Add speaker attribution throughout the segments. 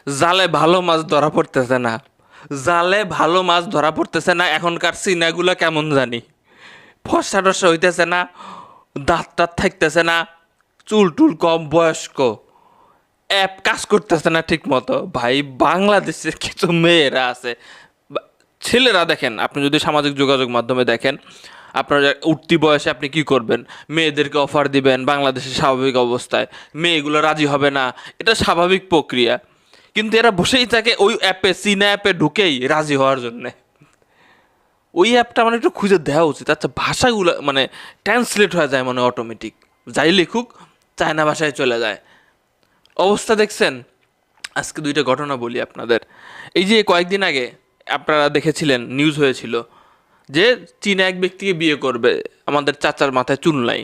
Speaker 1: জালে ভালো মাছ ধরা পড়তেছে না, জালে ভালো মাছ ধরা পড়তেছে না। এখনকার সিনাগুলো কেমন জানি, ফর্সা টর্সা হইতেছে না, দাঁত টাত থাকতেছে না, চুল টুল কম, বয়স্ক, অ্যাপ কাজ করতেছে না ঠিক মতো। ভাই বাংলাদেশের কিছু মেয়েরা আছে, ছেলেরা দেখেন, আপনি যদি সামাজিক যোগাযোগ মাধ্যমে দেখেন, আপনার উঠতি বয়সে আপনি কি করবেন? মেয়েদেরকে অফার দিবেন বাংলাদেশের স্বাভাবিক অবস্থায়, মেয়েগুলো রাজি হবে না, এটা স্বাভাবিক প্রক্রিয়া। কিন্তু এরা বসেই থাকে ওই অ্যাপে, চীনা অ্যাপে ঢুকেই রাজি হওয়ার জন্যে। ওই অ্যাপটা মানে একটু খুঁজে দেওয়া উচিত। আচ্ছা, ভাষাগুলো মানে ট্রান্সলেট হয়ে যায় মানে অটোমেটিক, যাই লিখুক চায়না ভাষায় চলে যায়। অবস্থা দেখছেন। আজকে দুইটা ঘটনা বলি আপনাদের। এই যে কয়েকদিন আগে আপনারা দেখেছিলেন, নিউজ হয়েছিল যে চীনা এক ব্যক্তিকে বিয়ে করবে আমাদের চাচার মাথায় চুন নাই।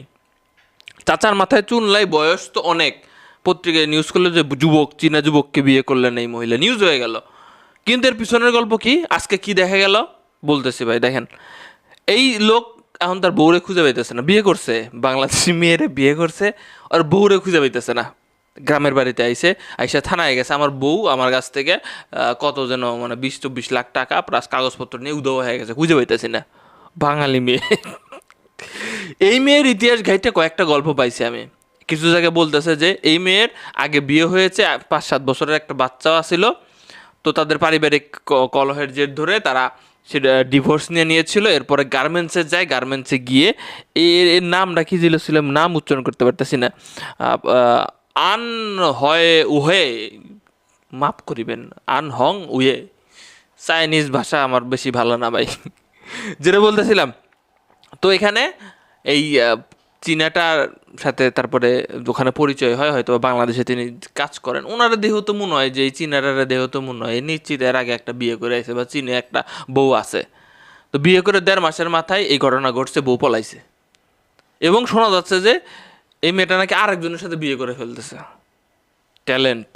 Speaker 1: চাচার মাথায় চুন লাই, বয়স তো অনেক। পত্রিকায় নিউজ করলো যে যুবক, চীনা যুবককে বিয়ে করলেন এই মহিলা, নিউজ হয়ে গেল। কিন্তু এর পিছনের গল্প কি আজকে কি দেখা গেল বলতেছি ভাই। দেখেন, এই লোক এখন তার বউরে খুঁজে পাইতেছে না, বিয়ে করছে বাংলাদেশি মেয়েরে, বিয়ে করছে, আর বউরে খুঁজে পাইতেছে না। গ্রামের বাড়িতে আইসে, আইসা থানায় গেছে, আমার বউ আমার কাছ থেকে কত যেন মানে 20-24 লাখ টাকা প্লাস কাগজপত্র নিয়ে উদয় হয়ে গেছে, খুঁজে পাইতেছি না। বাঙালি মেয়ে। এই মেয়ের ইতিহাস ঘাইটে কয়েকটা গল্প পাইছি আমি। কিছু জায়গায় বলতেছে যে এই মেয়ের আগে বিয়ে হয়েছে, 5-7 বছরের একটা বাচ্চাও আছিল। তো তাদের পারিবারিক কলহের জের ধরে তারা সেটা ডিভোর্স নিয়ে নিয়েছিল। এরপরে গার্মেন্টসে যায়, গার্মেন্টসে গিয়ে এর নামটা কি ছিল, নাম উচ্চারণ করতে পারতেছি না। আন হয় উহে, মাফ করিবেন, আন হং উয়ে। চাইনিজ ভাষা আমার বেশি ভালো না ভাই। যেটা বলতেছিলাম, তো এখানে এই চীনাটার সাথে তারপরে ওখানে পরিচয় হয়, হয়তো বাংলাদেশে তিনি কাজ করেন। ওনারা দেহ তো মনে হয় যে এই চীনারা দেহ তো মনে হয় নিশ্চিত এর আগে একটা বিয়ে করে আছে বা চীনে একটা বউ আছে। তো বিয়ে করে 1.5 মাসের মাথায় এই ঘটনা ঘটছে, বউ পলাইছে। এবং শোনা যাচ্ছে যে এই মেয়েটা নাকি আরেকজনের সাথে বিয়ে করে ফেলতেছে। ট্যালেন্ট।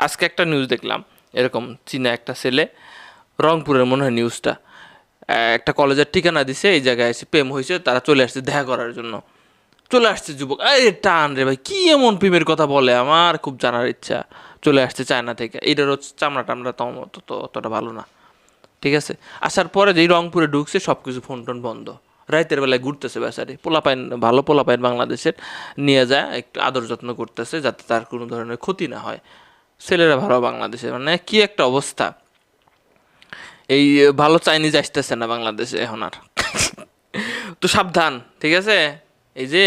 Speaker 1: আজকে একটা নিউজ দেখলাম এরকম, চীনা একটা ছেলে, রংপুরের মনে হয় নিউজটা, একটা কলেজের ঠিকানা দিছে, এই জায়গায় এসে প্রেম হয়েছে, তারা চলে আসছে দেখা করার জন্য। চলে আসছে যুবক, আরে টান রে ভাই, কি এমন প্রেমের কথা বলে, আমার খুব জানার ইচ্ছা। চলে আসছে চায়না থেকে, এইটার হচ্ছে চামড়া টামড়া তো অতটা ভালো না, ঠিক আছে। আসার পরে যেই রংপুরে ঢুকছে সব কিছু ফোন টোন বন্ধ। রাতের বেলায় ঘুরতেছে বেচারি, পোলাপাইন ভালো পোলাপাইন বাংলাদেশের নিয়ে যায়, একটু আদর যত্ন করতেছে যাতে তার কোনো ধরনের ক্ষতি না হয়। ছেলেরা ভালো বাংলাদেশে, মানে কি একটা অবস্থা। এই ভালো চাইনিজ আসতেছে না বাংলাদেশে এখন আর। তো সাবধান, ঠিক আছে। এই যে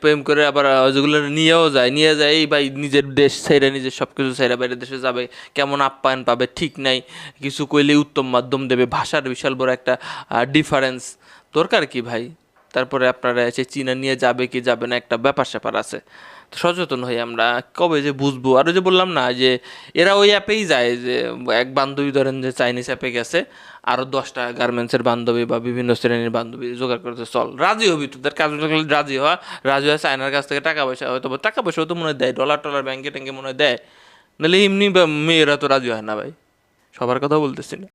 Speaker 1: প্রেম করে আবার যেগুলো নিয়ে যায় এই ভাই, নিজের দেশ ছেড়ে, নিজের সব কিছু ছেড়ে বাইরের দেশে যাবে, কেমন আপ্যায়ন পাবে ঠিক নাই। কিছু কইলে উত্তম মাধ্যম দেবে, ভাষার বিশাল বড় একটা ডিফারেন্স। দরকার কি ভাই? তারপরে আপনারা এসে চীনা নিয়ে যাবে কি যাবে না, একটা ব্যাপার স্যাপার আছে। তো সচেতন হই আমরা, কবে যে বুঝবো। আর ওই যে বললাম না যে এরা ওই অ্যাপেই যায়, যে এক বান্ধবী ধরেন যে চাইনিজ অ্যাপে গেছে, আরও 10টা গার্মেন্টসের বান্ধবী বা বিভিন্ন শ্রেণীর বান্ধবী জোগাড় করতে, চল রাজি হবি, তোদের কাজ রাজি হওয়া। রাজি হয় চায়নার কাছ থেকে টাকা পয়সা, হয়তো টাকা পয়সাও তো মনে হয় দেয়, ডলার টলার ব্যাংকে ট্যাঙ্কে মনে হয় দেয়। নাহলে এমনি মেয়েরা তো রাজি হয় না ভাই, সবার কথা বলতেছি না।